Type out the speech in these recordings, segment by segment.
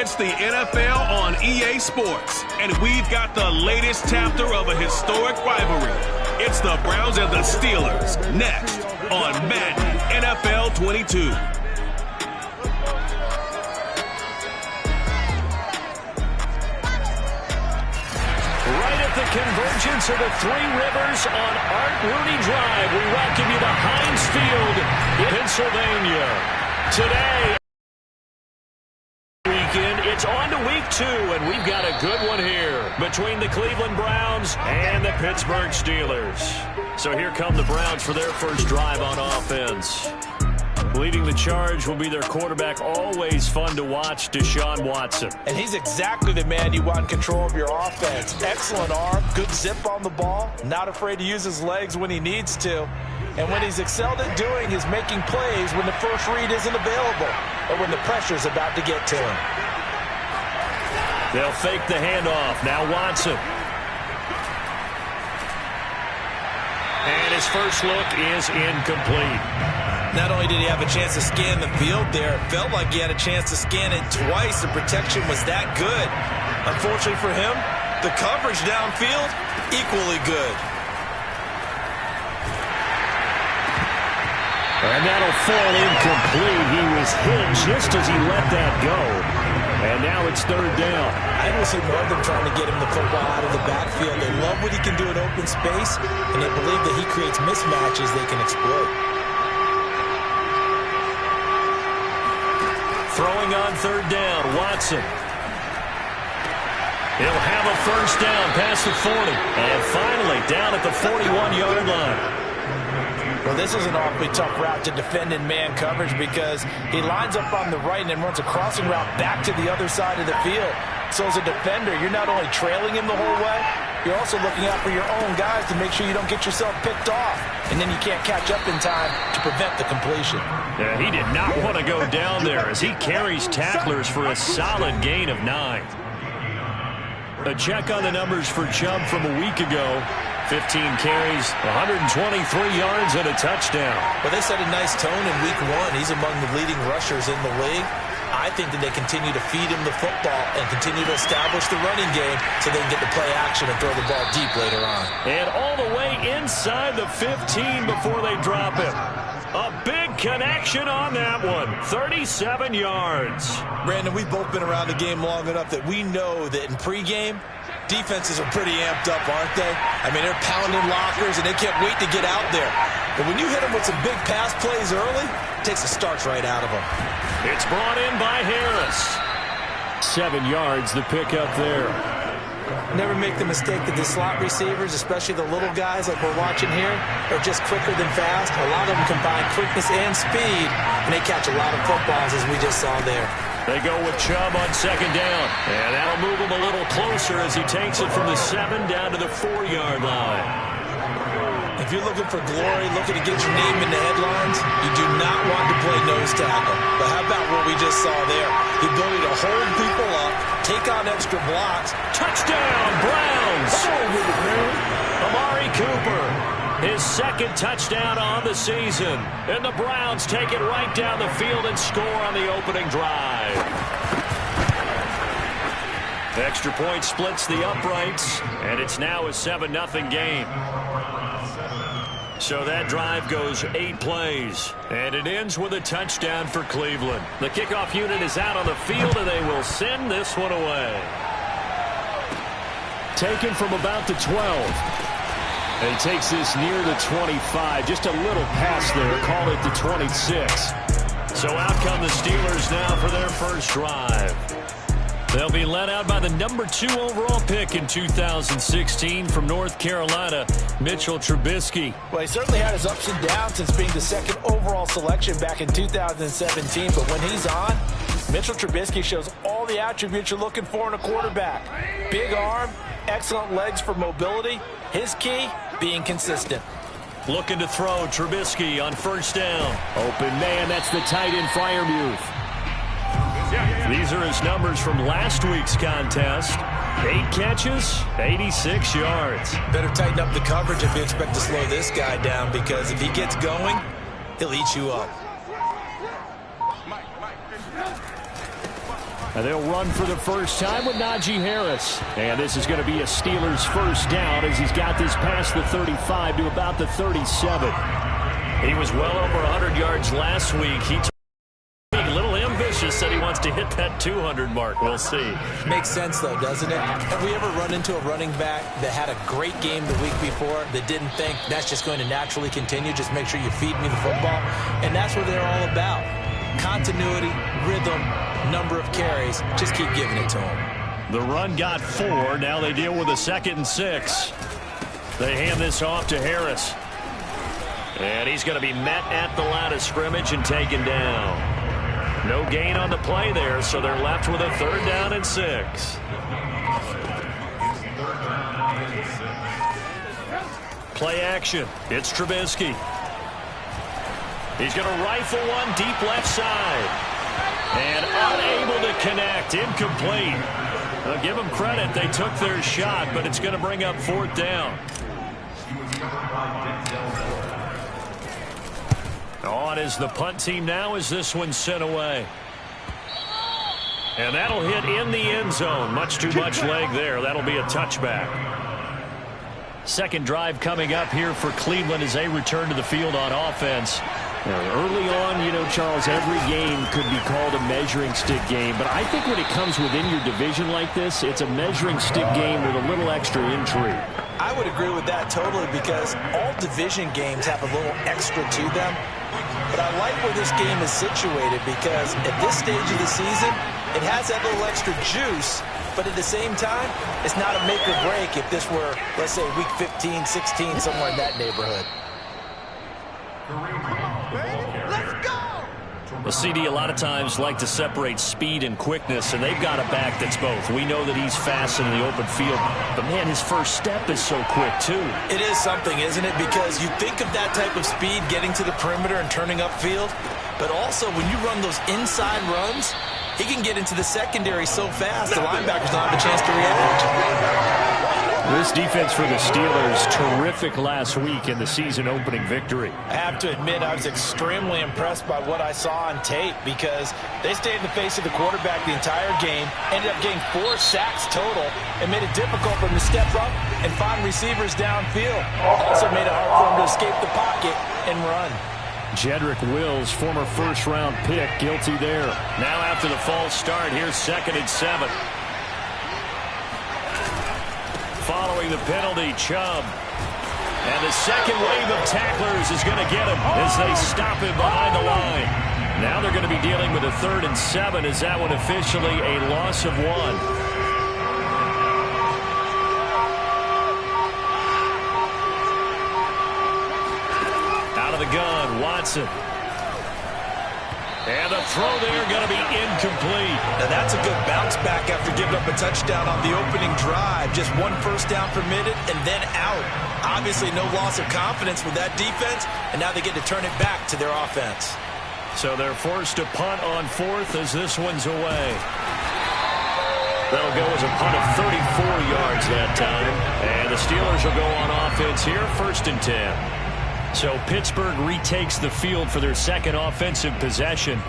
It's the NFL on EA Sports, and we've got the latest chapter of a historic rivalry. It's the Browns and the Steelers, next on Madden NFL 22. Right at the convergence of the Three Rivers on Art Rooney Drive, we welcome you to Heinz Field in Pennsylvania. Today, it's on to week 2, and we've got a good one here between the Cleveland Browns and the Pittsburgh Steelers. So here come the Browns for their first drive on offense. Leading the charge will be their quarterback, always fun to watch, Deshaun Watson. And he's exactly the man you want in control of your offense. Excellent arm, good zip on the ball, not afraid to use his legs when he needs to. And when he's excelled at doing is making plays when the first read isn't available or when the pressure's about to get to him. They'll fake the handoff. Now Watson. And his first look is incomplete. Not only did he have a chance to scan the field there, it felt like he had a chance to scan it twice. The protection was that good. Unfortunately for him, the coverage downfield, equally good. And that'll fall incomplete. He was hit just as he let that go. And now it's third down. I don't see more of them trying to get him the football out of the backfield. They love what he can do in open space, and they believe that he creates mismatches they can exploit. Throwing on third down, Watson. He'll have a first down past the 40. And finally down at the 41-yard line. Well, this is an awfully tough route to defend in man coverage because he lines up on the right and then runs a crossing route back to the other side of the field. So as a defender, you're not only trailing him the whole way, you're also looking out for your own guys to make sure you don't get yourself picked off. And then you can't catch up in time to prevent the completion. Yeah, he did not want to go down there as he carries tacklers for a solid gain of 9. A check on the numbers for Chubb from a week ago. 15 carries, 123 yards, and a touchdown. Well, they set a nice tone in week 1. He's among the leading rushers in the league. I think that they continue to feed him the football and continue to establish the running game so they can get the play action and throw the ball deep later on. And all the way inside the 15 before they drop him. A big connection on that one. 37 yards. Brandon, we've both been around the game long enough that we know that in pregame, defenses are pretty amped up, aren't they? I mean, they're pounding lockers, and they can't wait to get out there. But when you hit them with some big pass plays early, it takes the starch right out of them. It's brought in by Harris. 7 yards, the pickup there. Never make the mistake that the slot receivers, especially the little guys like we're watching here, are just quicker than fast. A lot of them combine quickness and speed, and they catch a lot of footballs, as we just saw there. They go with Chubb on second down. And that'll move him a little closer as he takes it from the 7 down to the 4-yard line. If you're looking for glory, looking to get your name in the headlines, you do not want to play nose tackle. But how about what we just saw there? The ability to hold people up, take on extra blocks. Touchdown, Browns! Amari Cooper, his second touchdown on the season. And the Browns take it right down the field and score on the opening drive. Extra point splits the uprights, and it's now a 7-0 game. So that drive goes 8 plays, and it ends with a touchdown for Cleveland. The kickoff unit is out on the field, and they will send this one away. Taken from about the 12. And he takes this near the 25. Just a little pass there. Call it the 26. So out come the Steelers now for their first drive. They'll be led out by the number 2 overall pick in 2016 from North Carolina, Mitchell Trubisky. Well, he certainly had his ups and downs since being the 2nd overall selection back in 2017. But when he's on, Mitchell Trubisky shows all the attributes you're looking for in a quarterback. Big arm, excellent legs for mobility. His key, being consistent. Looking to throw, Trubisky on first down. Open man, that's the tight end Freiermuth. These are his numbers from last week's contest. 8 catches, 86 yards. Better tighten up the coverage if you expect to slow this guy down, because if he gets going, he'll eat you up. And they'll run for the first time with Najee Harris. And this is going to be a Steelers first down as he's got this past the 35 to about the 37. He was well over 100 yards last week. He a little ambitious, said he wants to hit that 200 mark. We'll see. Makes sense, though, doesn't it? Have we ever run into a running back that had a great game the week before that didn't think that's just going to naturally continue? Just make sure you feed me the football. And that's what they're all about. Continuity, rhythm, number of carries. Just keep giving it to them. The run got 4. Now they deal with a 2nd and 6. They hand this off to Harris. And he's going to be met at the line of scrimmage and taken down. No gain on the play there, so they're left with a 3rd down and 6. Play action. It's Trubisky. He's going to rifle one deep left side. And unable to connect. Incomplete. I'll give them credit. They took their shot, but it's going to bring up 4th down. On is the punt team now as this one's sent away. And that'll hit in the end zone. Much too much leg there. That'll be a touchback. Second drive coming up here for Cleveland as they return to the field on offense. Early on, you know, Charles, every game could be called a measuring stick game. But I think when it comes within your division like this, it's a measuring stick game with a little extra intrigue. I would agree with that totally because all division games have a little extra to them. But I like where this game is situated because at this stage of the season, it has that little extra juice. But at the same time, it's not a make or break if this were, let's say, week 15, 16, somewhere in that neighborhood. Let's go! The CD a lot of times like to separate speed and quickness, and they've got a back that's both. We know that he's fast in the open field, but, man, his first step is so quick, too. It is something, isn't it? Because you think of that type of speed getting to the perimeter and turning upfield, but also when you run those inside runs, he can get into the secondary so fast the linebackers don't have a chance to react. This defense for the Steelers, terrific last week in the season-opening victory. I have to admit, I was extremely impressed by what I saw on tape because they stayed in the face of the quarterback the entire game, ended up getting 4 sacks total, and made it difficult for him to step up and find receivers downfield. Also made it hard for him to escape the pocket and run. Jedrick Wills, former first-round pick, guilty there. Now after the false start, here's 2nd and 7. Following the penalty, Chubb. And the second wave of tacklers is going to get him as they stop him behind the line. Now they're going to be dealing with a 3rd and 7 as that one officially a loss of 1. Out of the gun, Watson. And the throw there going to be incomplete. Now that's a good bounce back after giving up a touchdown on the opening drive. Just 1 first down permitted and then out. Obviously no loss of confidence with that defense, and now they get to turn it back to their offense. So they're forced to punt on 4th as this one's away. That'll go as a punt of 34 yards that time. And the Steelers will go on offense here, 1st and 10. So Pittsburgh retakes the field for their 2nd offensive possession.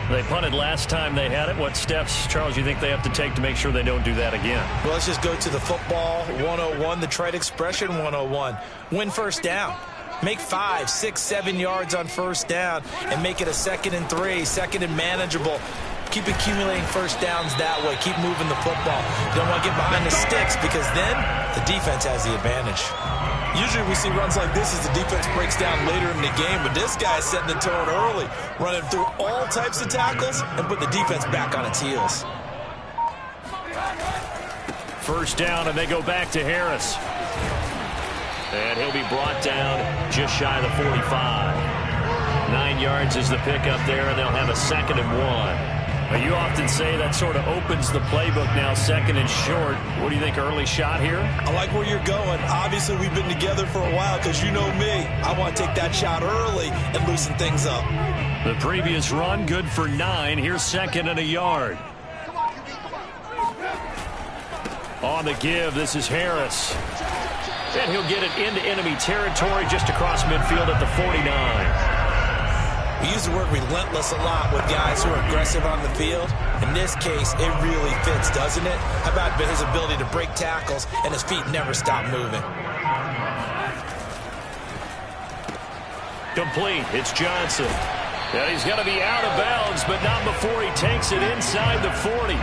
They punted last time they had it. What steps, Charles, you think they have to take to make sure they don't do that again? Well, let's just go to the football 101, the trade expression 101. Win first down. Make 5, 6, 7 yards on first down and make it a 2nd and 3, 2nd and manageable. Keep accumulating first downs that way. Keep moving the football. You don't want to get behind the sticks because then the defense has the advantage. Usually we see runs like this as the defense breaks down later in the game, but this guy is setting the tone early, running through all types of tackles and put the defense back on its heels. First down, and they go back to Harris. And he'll be brought down just shy of the 45. 9 yards is the pickup there, and they'll have a 2nd and 1. You often say that sort of opens the playbook now, 2nd and short. What do you think, early shot here? I like where you're going. Obviously, we've been together for a while because you know me. I want to take that shot early and loosen things up. The previous run, good for 9. Here's 2nd and a yard. On the give, this is Harris. And he'll get it into enemy territory just across midfield at the 49. We use the word relentless a lot with guys who are aggressive on the field. In this case, it really fits, doesn't it? How about his ability to break tackles and his feet never stop moving? Complete. It's Johnson. And he's going to be out of bounds, but not before he takes it inside the 40.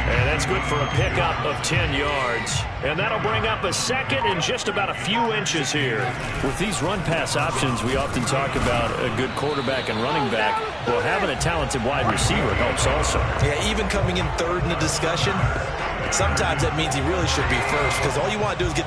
And that's good for a pickup of 10 yards. And that'll bring up a second and just about a few inches here. With these run-pass options, we often talk about a good quarterback and running back. Well, having a talented wide receiver helps also. Yeah, even coming in third in the discussion, sometimes that means he really should be first, because all you want to do is get the